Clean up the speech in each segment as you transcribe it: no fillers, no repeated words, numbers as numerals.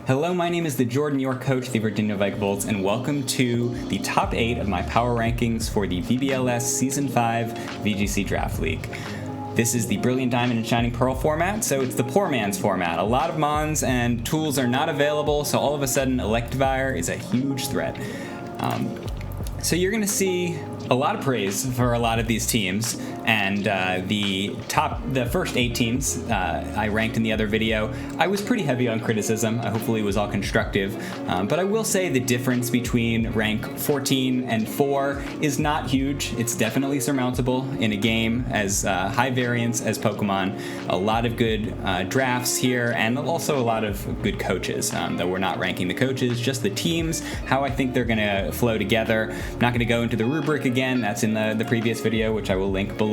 Hello, my name is the Jordan, your coach, the Virginia Vikings, and welcome to the top 8 of my power rankings for the VBL-S Season 5 VGC Draft League. This is the Brilliant Diamond and Shining Pearl format, so it's the poor man's format. A lot of mons and tools are not available, so all of a sudden Electivire is a huge threat. So you're going to see a lot of praise for a lot of these teams, and the first 8 teams I ranked in the other video. I was pretty heavy on criticism. Hopefully it was all constructive, but I will say the difference between rank 14 and 4 is not huge. It's definitely surmountable in a game as high variance as Pokemon. A lot of good drafts here, and also a lot of good coaches, though we're not ranking the coaches, just the teams, how I think they're going to flow together. I'm not going to go into the rubric again. That's in the previous video, which I will link below.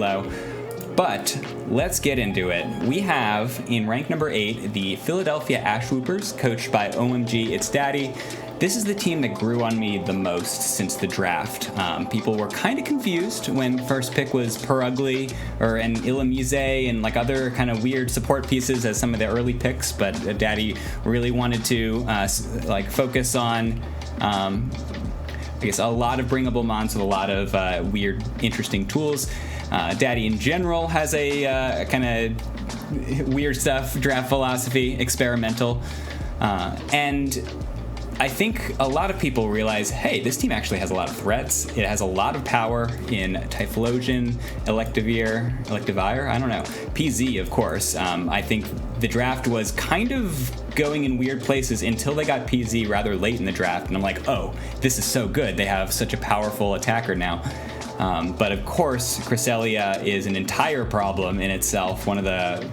But let's get into it. We have, in rank number 8, the Philadelphia Ashwoopers, coached by OMG It's Daddy. This is the team that grew on me the most since the draft. People were kind of confused when first pick was Perugly and Illumise and like other kind of weird support pieces as some of the early picks, but Daddy really wanted to focus on I guess a lot of bringable mons with a lot of weird, interesting tools. Daddy in general has a kind of weird stuff, draft philosophy, experimental, and I think a lot of people realize, hey, this team actually has a lot of threats. It has a lot of power in Typhlosion, Electivire, I don't know, PZ, of course. I think the draft was kind of going in weird places until they got PZ rather late in the draft, and I'm like, oh, this is so good. They have such a powerful attacker now. But of course, Cresselia is an entire problem in itself, one of the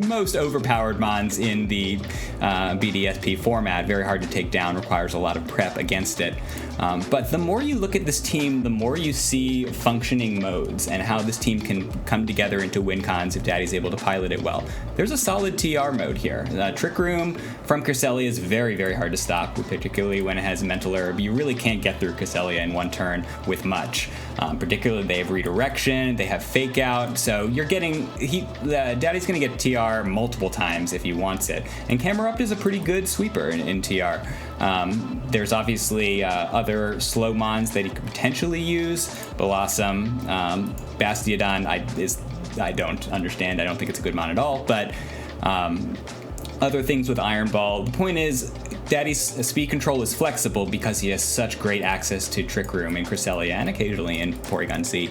most overpowered mons in the BDSP format, very hard to take down, requires a lot of prep against it. But the more you look at this team, the more you see functioning modes and how this team can come together into win cons if Daddy's able to pilot it well. There's a solid TR mode here. Trick Room from Cresselia is very, very hard to stop, particularly when it has Mental Herb. You really can't get through Cresselia in one turn with much. Particularly, they have Redirection, they have Fake Out, so you're getting, Daddy's going to get TR multiple times if he wants it. And Camerupt is a pretty good sweeper in TR. There's obviously other slow mons that he could potentially use. Blossom, Bastiodon, I don't understand. I don't think it's a good mon at all, but other things with Iron Ball. The point is, Daddy's speed control is flexible because he has such great access to Trick Room in Cresselia and occasionally in Porygon Z,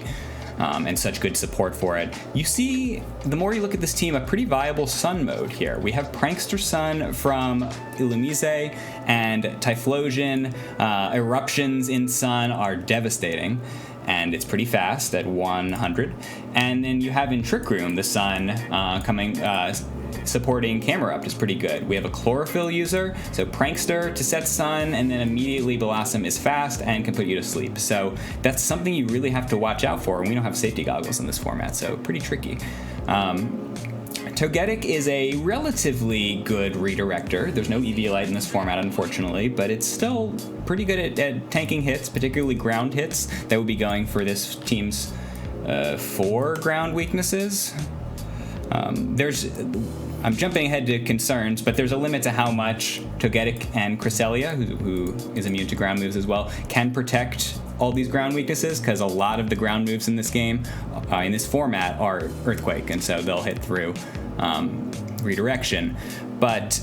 and such good support for it. You see, the more you look at this team, a pretty viable Sun mode here. We have Prankster Sun from Illumise and Typhlosion. Eruptions in Sun are devastating, and it's pretty fast at 100. And then you have in Trick Room, the Sun supporting Camerupt is pretty good. We have a Chlorophyll user, so Prankster to set Sun, and then immediately Blossom is fast and can put you to sleep. So that's something you really have to watch out for, and we don't have safety goggles in this format, so pretty tricky. Togetic is a relatively good redirector. There's no Eviolite in this format, unfortunately, but it's still pretty good at tanking hits, particularly ground hits. That would be going for this team's 4 ground weaknesses. I'm jumping ahead to concerns, but there's a limit to how much Togetic and Cresselia, who is immune to ground moves as well, can protect all these ground weaknesses, because a lot of the ground moves in this game, in this format, are Earthquake, and so they'll hit through Redirection. But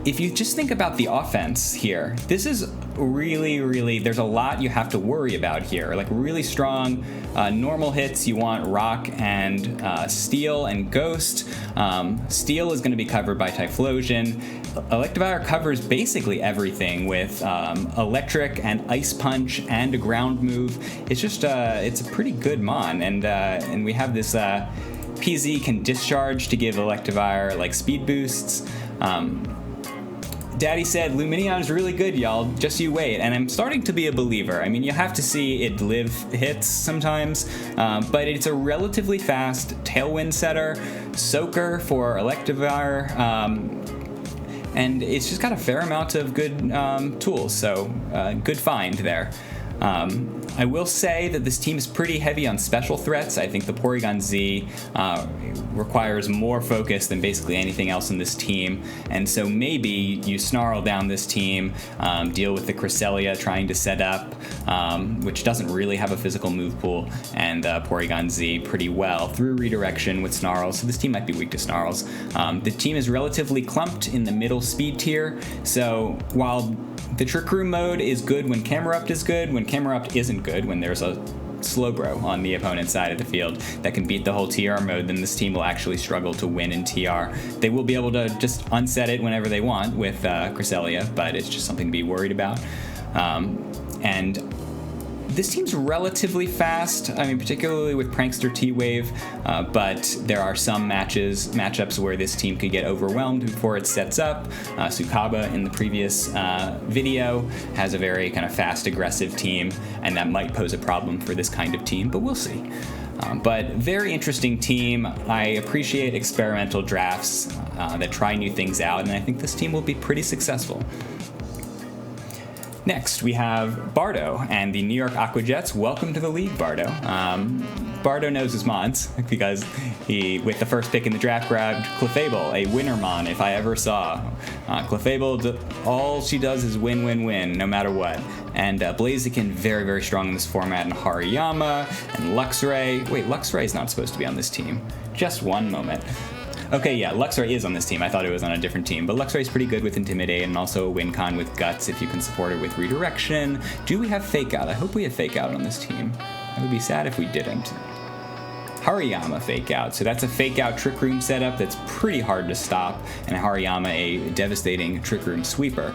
if you just think about the offense here, this is really, there's a lot you have to worry about here. Like really strong normal hits, you want Rock and Steel and Ghost. Steel is going to be covered by Typhlosion. Electivire covers basically everything with Electric and Ice Punch and a ground move. It's just, it's a pretty good mon, and we have this PZ can discharge to give Electivire like speed boosts. Daddy said, Luminion's really good, y'all. Just you wait. And I'm starting to be a believer. I mean, you have to see it live hits sometimes, but it's a relatively fast Tailwind setter, Soaker for Electivire, and it's just got a fair amount of good tools, so good find there. I will say that this team is pretty heavy on special threats. I think the Porygon Z requires more focus than basically anything else in this team, and so maybe you snarl down this team, deal with the Cresselia trying to set up, which doesn't really have a physical move pool, and Porygon Z pretty well through redirection with Snarls, so this team might be weak to Snarls. The team is relatively clumped in the middle speed tier, so while the Trick Room mode is good when Camerupt is good, when Camerupt isn't good, when there's a Slowbro on the opponent's side of the field that can beat the whole TR mode, then this team will actually struggle to win in TR. They will be able to just unset it whenever they want with Cresselia, but it's just something to be worried about. And this team's relatively fast, I mean, particularly with Prankster T-Wave, but there are some matchups where this team could get overwhelmed before it sets up. Sukaba in the previous video has a very kind of fast, aggressive team, and that might pose a problem for this kind of team, but we'll see. But very interesting team. I appreciate experimental drafts that try new things out, and I think this team will be pretty successful. Next, we have Bardo and the New York Aqua Jets. Welcome to the league, Bardo. Bardo knows his mons because he, with the first pick in the draft, grabbed Clefable, a winner mon if I ever saw. Clefable, all she does is win, win, win, no matter what. And Blaziken, very, very strong in this format, and Hariyama, and Luxray. Wait, Luxray is not supposed to be on this team. Just one moment. Okay, yeah, Luxray is on this team. I thought it was on a different team. But Luxray's pretty good with Intimidate and also a win con with Guts if you can support it with Redirection. Do we have Fake Out? I hope we have Fake Out on this team. I would be sad if we didn't. Hariyama Fake Out. So that's a Fake Out Trick Room setup that's pretty hard to stop, and Hariyama a devastating Trick Room sweeper.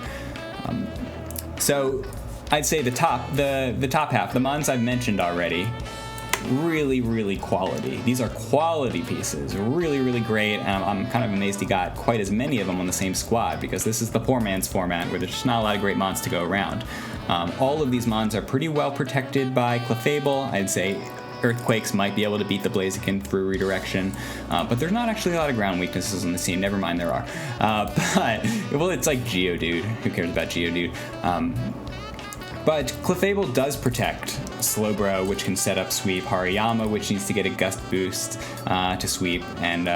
So I'd say the top half, the mons I've mentioned already, really, really quality. These are quality pieces, really, really great, and I'm kind of amazed he got quite as many of them on the same squad, because this is the poor man's format where there's just not a lot of great mons to go around. All of these mons are pretty well protected by Clefable. I'd say Earthquakes might be able to beat the Blaziken through redirection, but there's not actually a lot of ground weaknesses on the team. Never mind, there are. But, well, it's like Geodude. Who cares about Geodude? But Clefable does protect Slowbro, which can set up Sweep, Hariyama, which needs to get a Gust boost to Sweep, and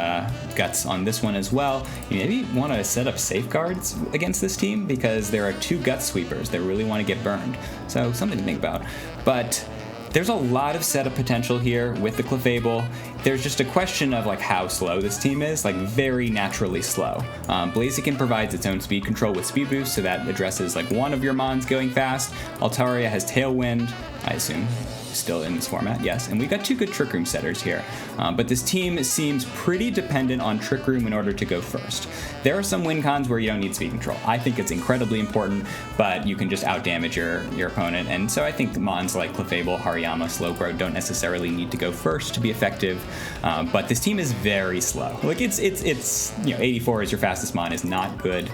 Guts on this one as well. You maybe want to set up safeguards against this team, because there are 2 Guts sweepers that really want to get burned. So something to think about. But there's a lot of setup potential here with the Clefable. There's just a question of like how slow this team is, like very naturally slow. Blaziken provides its own speed control with speed boost, so that addresses like one of your mons going fast. Altaria has Tailwind, I assume, still in this format, yes. And we've got 2 good Trick Room setters here. But this team seems pretty dependent on Trick Room in order to go first. There are some win cons where you don't need speed control. I think it's incredibly important, but you can just outdamage your opponent. And so I think mons like Clefable, Hariyama, Slowbro don't necessarily need to go first to be effective. But this team is very slow. Like it's 84 as your fastest mon is not good.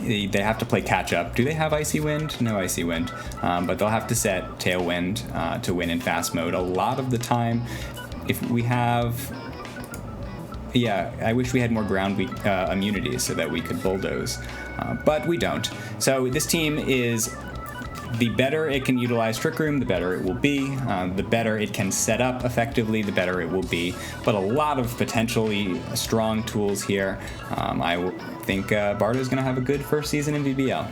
They have to play catch up. Do they have Icy Wind? No Icy Wind. But they'll have to set Tailwind to win in fast mode a lot of the time. If we have... Yeah, I wish we had more ground immunities so that we could bulldoze. But we don't. So this team is... The better it can utilize Trick Room, the better it will be. The better it can set up effectively, the better it will be. But a lot of potentially strong tools here. I think Bardo's going to have a good first season in VBL.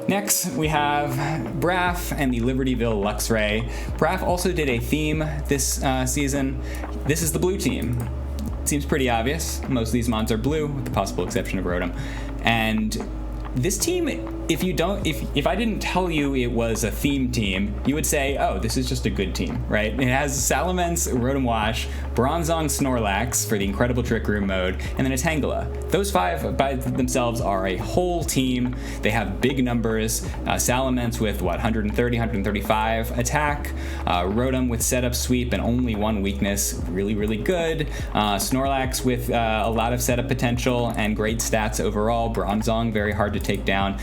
Next, we have Braff and the Libertyville Luxray. Braff also did a theme this season. This is the blue team. It seems pretty obvious. Most of these mons are blue, with the possible exception of Rotom. And this team, if I didn't tell you it was a theme team, you would say, oh, this is just a good team, right? It has Salamence, Rotom Wash, Bronzong, Snorlax for the incredible Trick Room mode, and then a Tangela. Those 5 by themselves are a whole team. They have big numbers. Salamence with, 130, 135 attack. Rotom with setup sweep and only 1 weakness. Really, really good. Snorlax with a lot of setup potential and great stats overall. Bronzong, very hard to take down.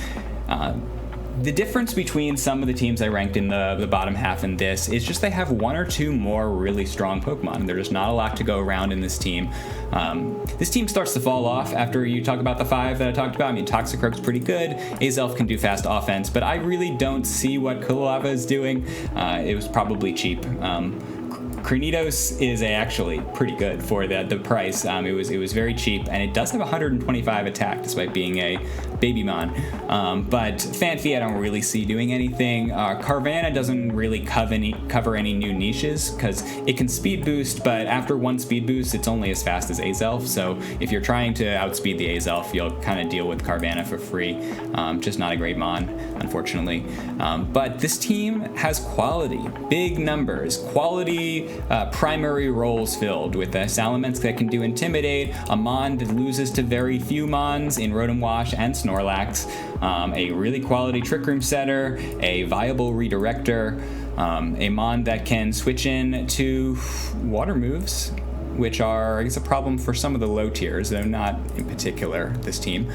The difference between some of the teams I ranked in the bottom half and this is just they have one or two more really strong Pokemon. There's not a lot to go around in this team. This team starts to fall off after you talk about the 5 that I talked about. I mean, Toxicroak's pretty good. Azelf can do fast offense, but I really don't see what Kulava is doing. It was probably cheap. Cranidos is actually pretty good for the price. It was very cheap, and it does have 125 attack despite being a Babymon. But Fanfi I don't really see doing anything. Carvanha doesn't really cover any new niches because it can speed boost, but after one speed boost, it's only as fast as Azelf. So if you're trying to outspeed the Azelf, you'll kind of deal with Carvanha for free. Just not a great mon, unfortunately. But this team has quality, big numbers, quality primary roles filled with a Salamence that can do Intimidate, a Mon that loses to very few Mons in Rotom Wash and Snorlax, a really quality Trick Room setter, a viable Redirector, a Mon that can switch in to water moves, which are, I guess, a problem for some of the low tiers, though not in particular this team.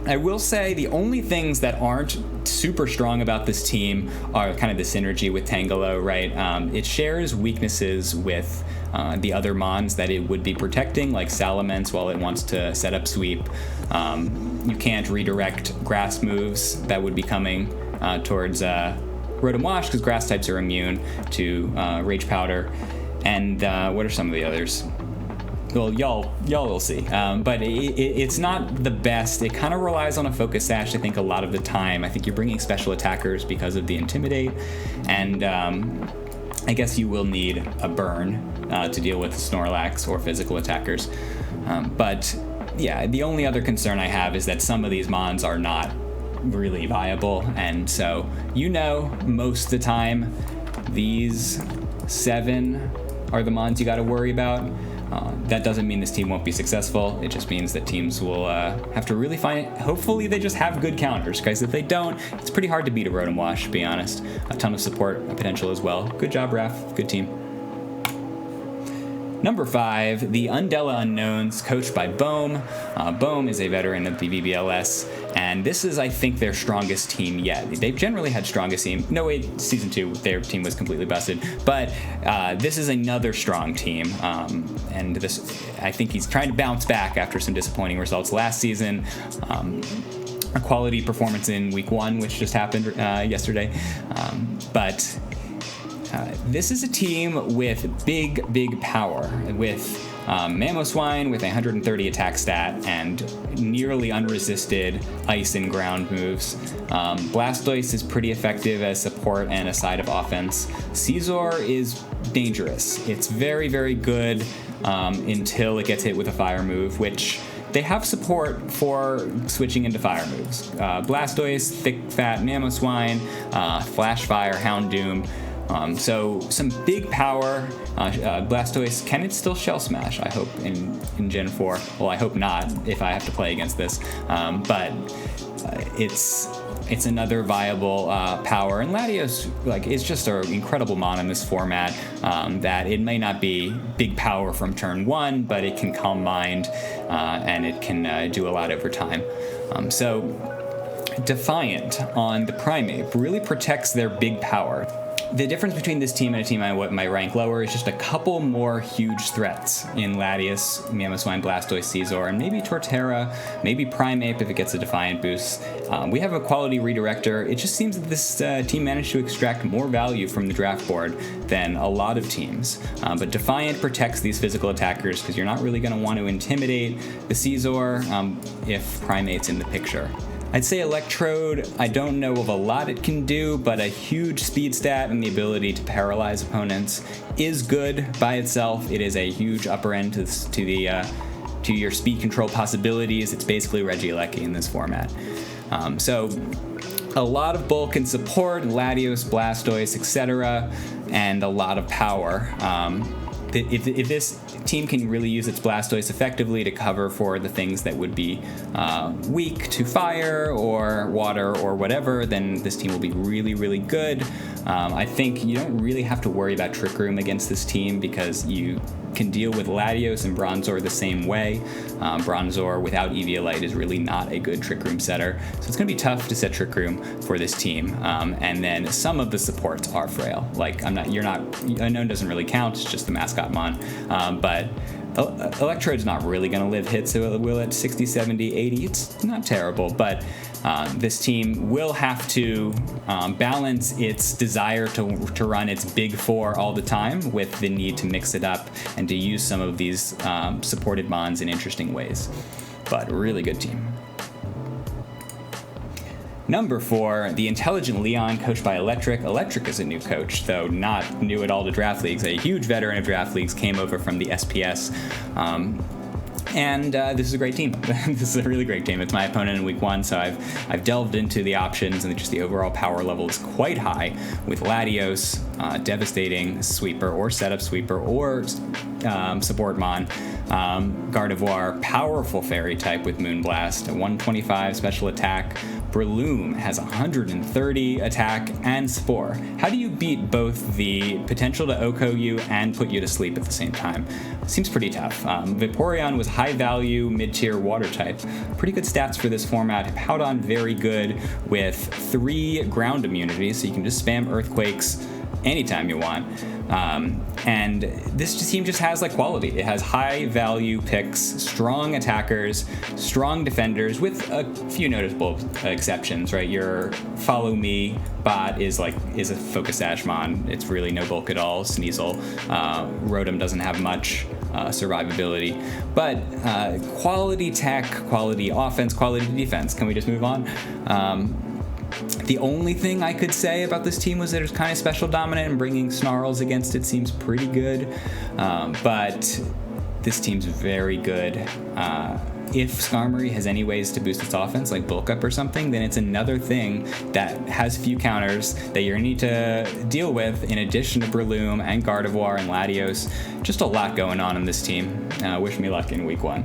I will say the only things that aren't super strong about this team are kind of the synergy with Tangelo, right? It shares weaknesses with the other Mons that it would be protecting, like Salamence while it wants to set up Sweep. You can't redirect grass moves that would be coming towards Rotom Wash because grass types are immune to Rage Powder. And what are some of the others? Well, y'all will see. But it's not the best. It kind of relies on a Focus Sash, I think, a lot of the time. I think you're bringing special attackers because of the Intimidate. And I guess you will need a Burn to deal with Snorlax or physical attackers. But yeah, the only other concern I have is that some of these Mons are not really viable. And so, most of the time, these 7 are the Mons you got to worry about. That doesn't mean this team won't be successful. It just means that teams will have to really find it. Hopefully they just have good counters, because if they don't, it's pretty hard to beat a Rotom Wash, to be honest. A ton of support potential as well. Good job, Raph. Good team. Number 5, the Undella Unknowns, coached by Bohm. Bohm is a veteran of the VBL-S, and this is, I think, their strongest team yet. They've generally had strongest team. No, wait, Season 2, their team was completely busted. But this is another strong team, and this, I think he's trying to bounce back after some disappointing results last season. A quality performance in Week 1, which just happened yesterday. But this is a team with big power, with Mamoswine with 130 attack stat and nearly unresisted ice and ground moves. Blastoise is pretty effective as support and a side of offense. Scizor is dangerous. It's very good until it gets hit with a fire move, which they have support for switching into fire moves. Blastoise, thick fat Mamoswine, Flash Fire, Houndoom. So some big power. Blastoise, can it still Shell Smash? I hope in Gen 4. Well, I hope not if I have to play against this. But it's another viable power. And Latios is just an incredible mon in this format. That it may not be big power from turn 1, but it can calm mind and it can do a lot over time. So Defiant on the Primeape really protects their big power. The difference between this team and a team I might rank lower is just a couple more huge threats in Latias, Mamoswine, Blastoise, Scizor, and maybe Torterra, maybe Primeape if it gets a Defiant boost. We have a quality Redirector. It just seems that this team managed to extract more value from the draft board than a lot of teams. But Defiant protects these physical attackers because you're not really going to want to intimidate the Scizor if Primeape's in the picture. I'd say Electrode, I don't know of a lot it can do, but a huge speed stat and the ability to paralyze opponents is good by itself. It is a huge upper end to your speed control possibilities. It's basically Regieleki in this format. So a lot of bulk and support, Latios, Blastoise, etc., and a lot of power. If this team can really use its Blastoise effectively to cover for the things that would be weak to fire or water or whatever, then this team will be really good. I think you don't really have to worry about Trick Room against this team because you can deal with Latios and Bronzor the same way. Bronzor without Eviolite is really not a good Trick Room setter, so it's going to be tough to set Trick Room for this team. And then some of the supports are frail. Like Unknown doesn't really count; it's just the mascot mon. But Electrode's not really going to live hits, so it will at 60, 70, 80. It's not terrible, but this team will have to balance its desire to run its big four all the time with the need to mix it up and to use some of these supported mons in interesting ways. But really good team. Number 4, the Intelligent Leon, coached by Electric. Electric is a new coach, though not new at all to draft leagues. A huge veteran of draft leagues, came over from the SPS. And this is a great team. This is a really great team. It's my opponent in week 1, so I've delved into the options, and just the overall power level is quite high with Latios, devastating sweeper or setup sweeper or support mon, Gardevoir, powerful fairy type with Moonblast, a 125 special attack. Breloom has 130 attack and Spore. How do you beat both the potential to OHKO you and put you to sleep at the same time? Seems pretty tough. Vaporeon was high value, mid-tier water type. Pretty good stats for this format. Hippowdon very good with 3 ground immunities, so you can just spam Earthquakes anytime you want. And this team just has quality. It has high value picks, strong attackers, strong defenders, with a few noticeable exceptions, right? Your Follow Me bot is a Focus Sash mon. It's really no bulk at all. Sneasel. Rotom doesn't have much survivability. But quality tech, quality offense, quality defense. Can we just move on? The only thing I could say about this team was that it was kind of special dominant, and bringing Snarls against it seems pretty good. But this team's very good. If Skarmory has any ways to boost its offense, like Bulk Up or something, then it's another thing that has few counters that you're going to need to deal with, in addition to Breloom and Gardevoir and Latios. Just a lot going on in this team. Wish me luck in week 1.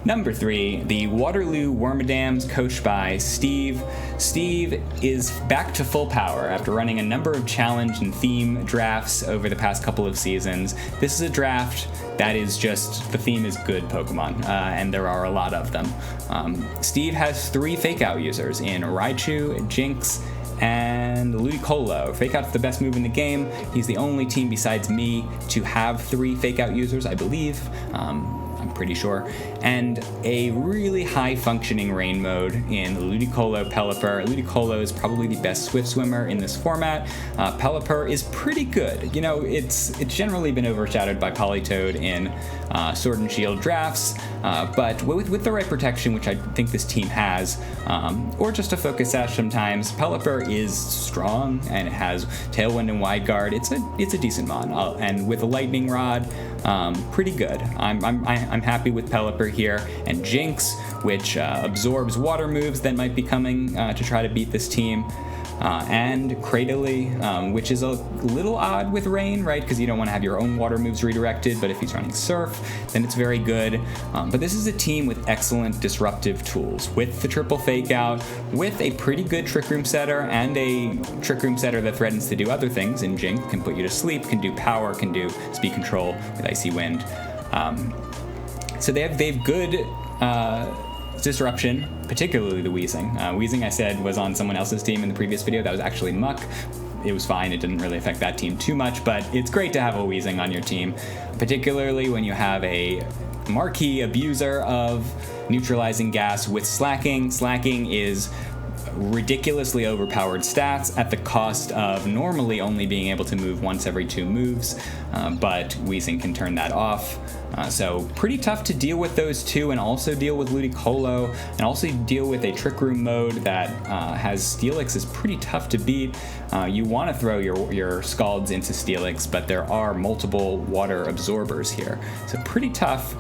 Number 3, the Waterloo Wormadams, coached by Steve. Steve is back to full power after running a number of challenge and theme drafts over the past couple of seasons. This is a draft that is just, the theme is good Pokemon, and there are a lot of them. Steve has 3 Fake Out users in Raichu, Jinx, and Ludicolo. Fake Out's the best move in the game. He's the only team besides me to have 3 Fake Out users, I believe. I'm pretty sure. And a really high-functioning rain mode in Ludicolo, Pelipper. Ludicolo is probably the best Swift Swimmer in this format. Pelipper is pretty good. You know, it's generally been overshadowed by Politoed in Sword and Shield drafts, but with the right protection, which I think this team has, or just a Focus Sash sometimes, Pelipper is strong, and it has Tailwind and Wide Guard. It's a decent mon, and with a Lightning Rod, pretty good. I'm happy with Pelipper here, and Jinx, which absorbs water moves that might be coming to try to beat this team. And Cradily, which is a little odd with Rain, right? Because you don't want to have your own water moves redirected, but if he's running Surf, then it's very good. But this is a team with excellent disruptive tools, with the triple Fake Out, with a pretty good Trick Room setter, and a Trick Room setter that threatens to do other things. And Jinx can put you to sleep, can do power, can do speed control with Icy Wind. So they have good disruption, particularly the Weezing. Weezing, I said, was on someone else's team in the previous video. That was actually Muck. It was fine. It didn't really affect that team too much, but it's great to have a Weezing on your team, particularly when you have a marquee abuser of neutralizing gas with Slacking. Slacking is ridiculously overpowered stats at the cost of normally only being able to move once every 2 moves, but Weezing can turn that off. So pretty tough to deal with those 2, and also deal with Ludicolo, and also deal with a Trick Room mode that has Steelix is pretty tough to beat. You want to throw your Scalds into Steelix, but there are multiple water absorbers here, so pretty tough.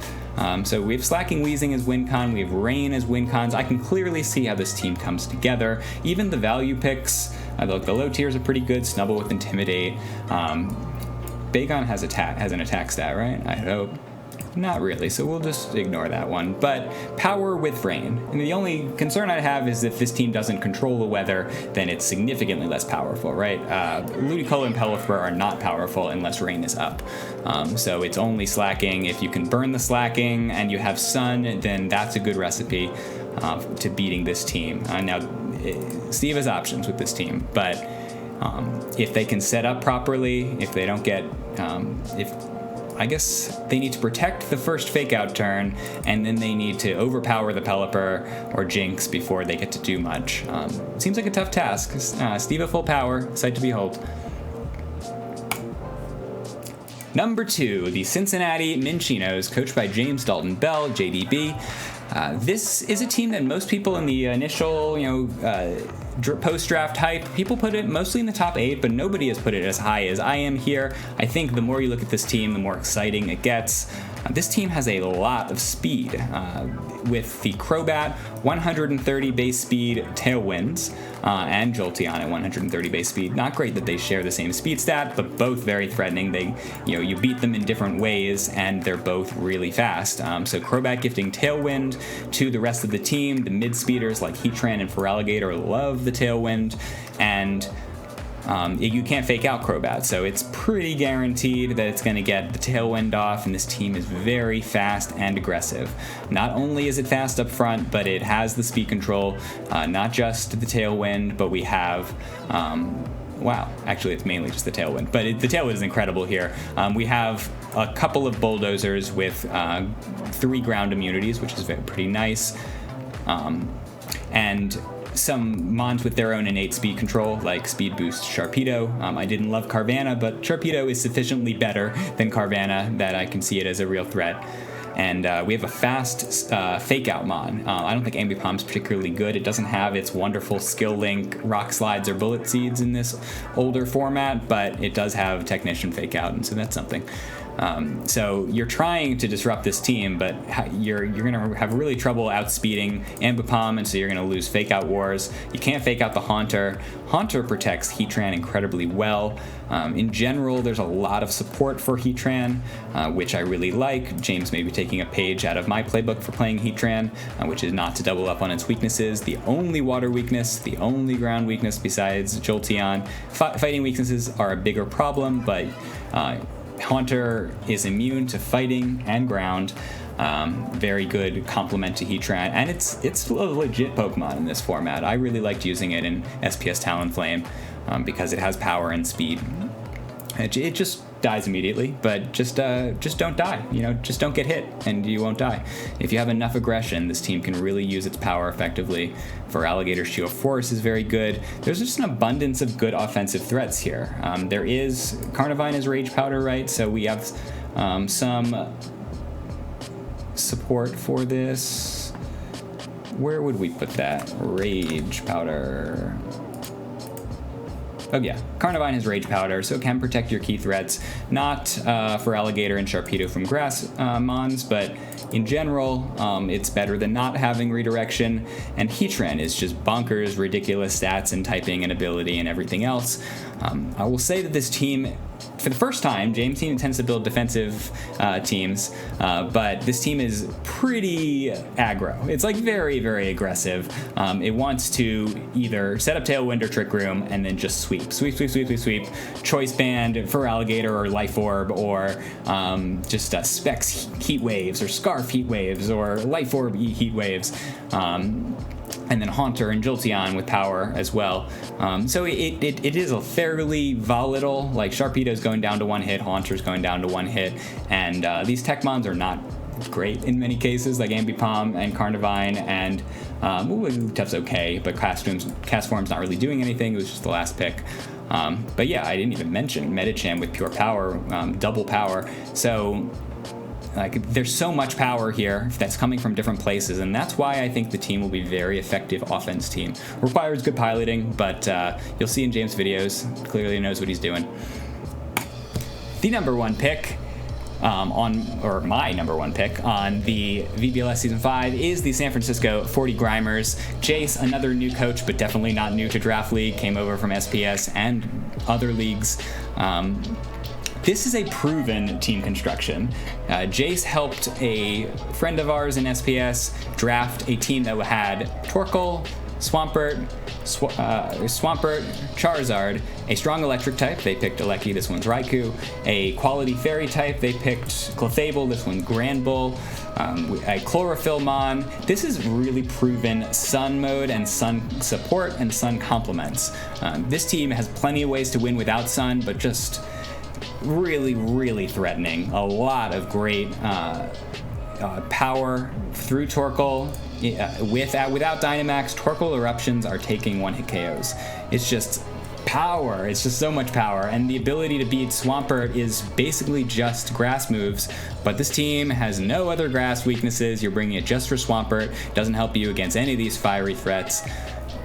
So we have Slacking, Weezing as win con, we have Rain as win cons. I can clearly see how this team comes together. Even the value picks, the low tiers are pretty good. Snubble with Intimidate. Bagon has an attack stat, right? I hope. Not really, so we'll just ignore that one. But power with rain. And the only concern I have is if this team doesn't control the weather, then it's significantly less powerful, right? Ludicolo and Pelithra are not powerful unless rain is up. So it's only slacking. If you can burn the slacking and you have sun, then that's a good recipe to beating this team. Now, Steve has options with this team, but if they can set up properly, if they don't get, I guess they need to protect the first fake out turn, and then they need to overpower the Pelipper or Jinx before they get to do much. Seems like a tough task. Steve at full power, sight to behold. Number 2, the Cincinnati Minchinos, coached by James Dalton Bell, JDB. This is a team that most people in the initial, post-draft hype, people put it mostly in the top 8, but nobody has put it as high as I am here. I think the more you look at this team, the more exciting it gets. This team has a lot of speed. With the Crobat, 130 base speed Tailwinds, and Jolteon at 130 base speed. Not great that they share the same speed stat, but both very threatening. They, you beat them in different ways, and they're both really fast. So Crobat gifting Tailwind to the rest of the team. The mid speeders like Heatran and Feraligatr love the Tailwind, and you can't fake out Crobat, so it's pretty guaranteed that it's going to get the Tailwind off, and this team is very fast and aggressive. Not only is it fast up front, but it has the speed control, not just the Tailwind, but we have... wow, actually it's mainly just the Tailwind, but the Tailwind is incredible here. We have a couple of Bulldozers with 3 ground immunities, which is pretty nice, and some mons with their own innate speed control, like Speed Boost Sharpedo. I didn't love Carvanha, but Sharpedo is sufficiently better than Carvanha that I can see it as a real threat. And we have a fast fake-out mon. I don't think Ambipom's particularly good. It doesn't have its wonderful skill link, Rock Slides, or Bullet Seeds in this older format, but it does have Technician fake-out, and so that's something. So you're trying to disrupt this team, but you're going to have really trouble outspeeding Ambipom, and so you're going to lose fake-out wars. You can't fake out the Haunter. Haunter protects Heatran incredibly well. In general, there's a lot of support for Heatran, which I really like. James may be taking a page out of my playbook for playing Heatran, which is not to double up on its weaknesses. The only water weakness, the only ground weakness besides Jolteon. Fighting weaknesses are a bigger problem, but... Haunter is immune to fighting and ground. Very good complement to Heatran, and it's a legit Pokemon in this format. I really liked using it in SPS Talonflame because it has power and speed. It just dies immediately, but just don't die. Just don't get hit, and you won't die. If you have enough aggression, this team can really use its power effectively. Feraligatr Shield Force is very good. There's just an abundance of good offensive threats here. There is Carnivine is Rage Powder, right? So we have some support for this. Where would we put that? Rage Powder. Oh yeah, Carnivine has Rage Powder, so it can protect your key threats. Not Feraligatr and Sharpedo from Grass Mons, but in general, it's better than not having Redirection. And Heatran is just bonkers, ridiculous stats and typing and ability and everything else. I will say that this team, for the first time, James' team tends to build defensive teams, but this team is pretty aggro. It's like very, very aggressive. It wants to either set up Tailwind or Trick Room and then just sweep. Choice Band, Feraligatr or Life Orb, or just Specs Heat Waves, or Scarf Heat Waves, or Life Orb Heat Waves. And then Haunter and Jolteon with power as well. So it is a fairly volatile, like Sharpedo's going down to 1 hit, Haunter's going down to 1 hit, and these Tech Mons are not great in many cases, like Ambipom and Carnivine, and Tuff's okay, but Cast Form's not really doing anything. It was just the last pick. But yeah, I didn't even mention Medicham with pure power, double power. So there's so much power here that's coming from different places, and that's why I think the team will be a very effective offense team. Requires good piloting, but you'll see in James' videos, clearly knows what he's doing. The number 1 pick my number 1 pick on the VBL-S Season 5 is the San Francisco 40 Grimers. Jace, another new coach, but definitely not new to Draft League, came over from SPS and other leagues. this is a proven team construction. Jace helped a friend of ours in SPS draft a team that had Torkoal, Swampert, Charizard, a strong electric type, they picked Aleki, this one's Raikou, a quality fairy type, they picked Clefable, this one's Granbull, a Chlorophyll Mon. This is really proven Sun mode and Sun support and Sun complements. This team has plenty of ways to win without Sun, but just really, really threatening. A lot of great power through Torkoal. Without Dynamax, Torkoal eruptions are taking one-hit KOs. It's just power. It's just so much power. And the ability to beat Swampert is basically just grass moves. But this team has no other grass weaknesses. You're bringing it just for Swampert. Doesn't help you against any of these fiery threats.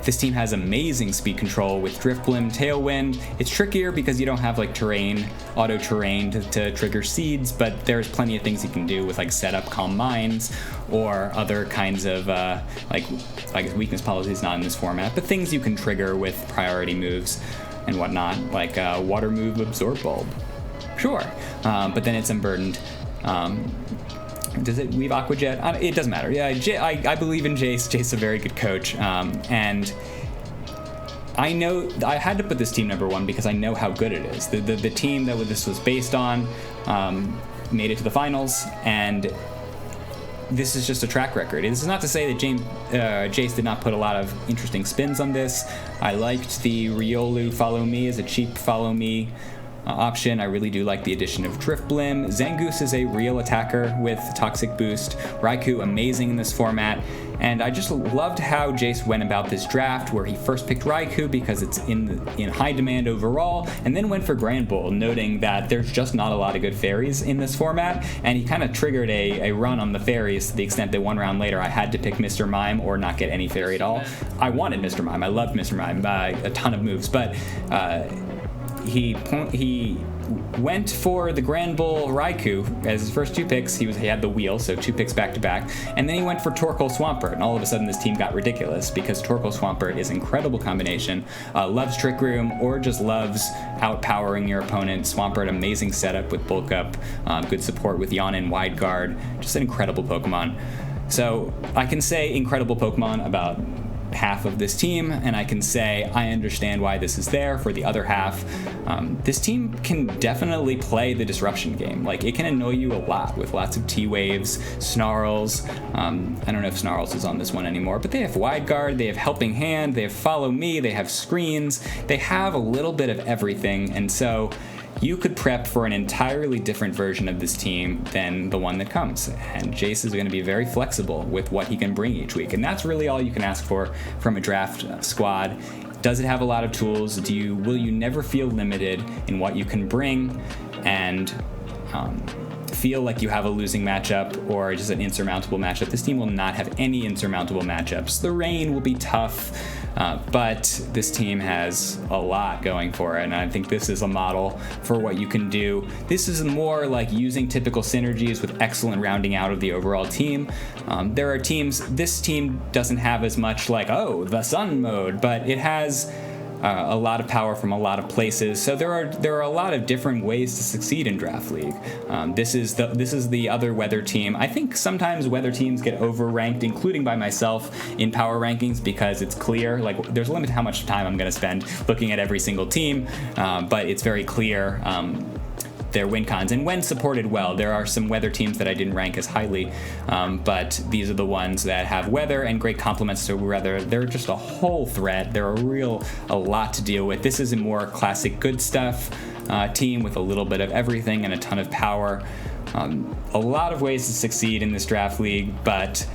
This team has amazing speed control with Driftblim, Tailwind. It's trickier because you don't have like auto terrain to trigger seeds, but there's plenty of things you can do with like setup Calm Minds or other kinds of like weakness policies not in this format, but things you can trigger with priority moves and whatnot, like Water Move, Absorb Bulb. Sure, but then it's unburdened. Does it weave Aqua Jet? It doesn't matter. Yeah, I believe in Jace. Jace is a very good coach. And I know I had to put this team number one because I know how good it is. The team that this was based on made it to the finals, and this is just a track record. This is not to say that Jace did not put a lot of interesting spins on this. I liked the Riolu Follow Me as a cheap Follow Me option. I really do like the addition of Driftblim. Zangoose is a real attacker with Toxic Boost. Raikou, amazing in this format. And I just loved how Jace went about this draft, where he first picked Raikou because it's in high demand overall, and then went for Granbull, noting that there's just not a lot of good fairies in this format, and he kind of triggered a run on the fairies to the extent that one round later I had to pick Mr. Mime or not get any fairy at all. I wanted Mr. Mime. I loved Mr. Mime. A ton of moves, but he went for the Granbull Raikou as his first two picks. He had the wheel, so two picks back to back, and then he went for Torkoal Swampert, and all of a sudden this team got ridiculous because Torkoal Swampert is an incredible combination. Loves Trick Room or just loves outpowering your opponent. Swampert, amazing setup with Bulk Up, good support with Yana and Wide Guard, just an incredible Pokemon. So I can say incredible Pokemon about half of this team, and I can say I understand why this is there for the other half. This team can definitely play the disruption game. Like, it can annoy you a lot with lots of T-Waves, Snarls. I don't know if Snarls is on this one anymore, but they have Wide Guard, they have Helping Hand, they have Follow Me, they have Screens, they have a little bit of everything, and so you could prep for an entirely different version of this team than the one that comes. And Jace is going to be very flexible with what he can bring each week. And that's really all you can ask for from a draft squad. Does it have a lot of tools? Will you never feel limited in what you can bring and feel like you have a losing matchup or just an insurmountable matchup? This team will not have any insurmountable matchups. The rain will be tough, but this team has a lot going for it, and I think this is a model for what you can do. This is more like using typical synergies with excellent rounding out of the overall team. There are teams, this team doesn't have as much like, the Sun mode, but it has a lot of power from a lot of places. So there are a lot of different ways to succeed in Draft League. This is the other weather team. I think sometimes weather teams get overranked, including by myself, in power rankings because it's clear. Like, there's a limit to how much time I'm going to spend looking at every single team, but it's very clear their win cons, and when supported well. There are some weather teams that I didn't rank as highly, but these are the ones that have weather and great complements to weather. They're just a whole threat. They're a lot to deal with. This is a more classic good stuff team with a little bit of everything and a ton of power. A lot of ways to succeed in this draft league, but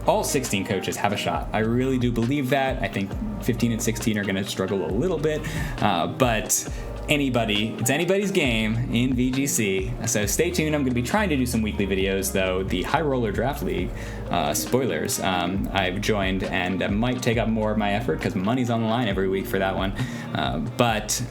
all 16 coaches have a shot. I really do believe that. I think 15 and 16 are going to struggle a little bit, but it's anybody's game in VGC, so stay tuned. I'm going to be trying to do some weekly videos, though. The High Roller Draft League, spoilers, I've joined, and might take up more of my effort because money's on the line every week for that one, but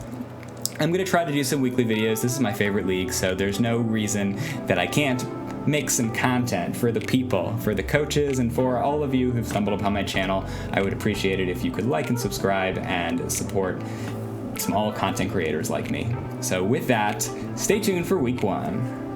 I'm going to try to do some weekly videos. This is my favorite league, so there's no reason that I can't make some content for the people, for the coaches, and for all of you who've stumbled upon my channel. I would appreciate it if you could like and subscribe and support small content creators like me. So with that, stay tuned for week 1.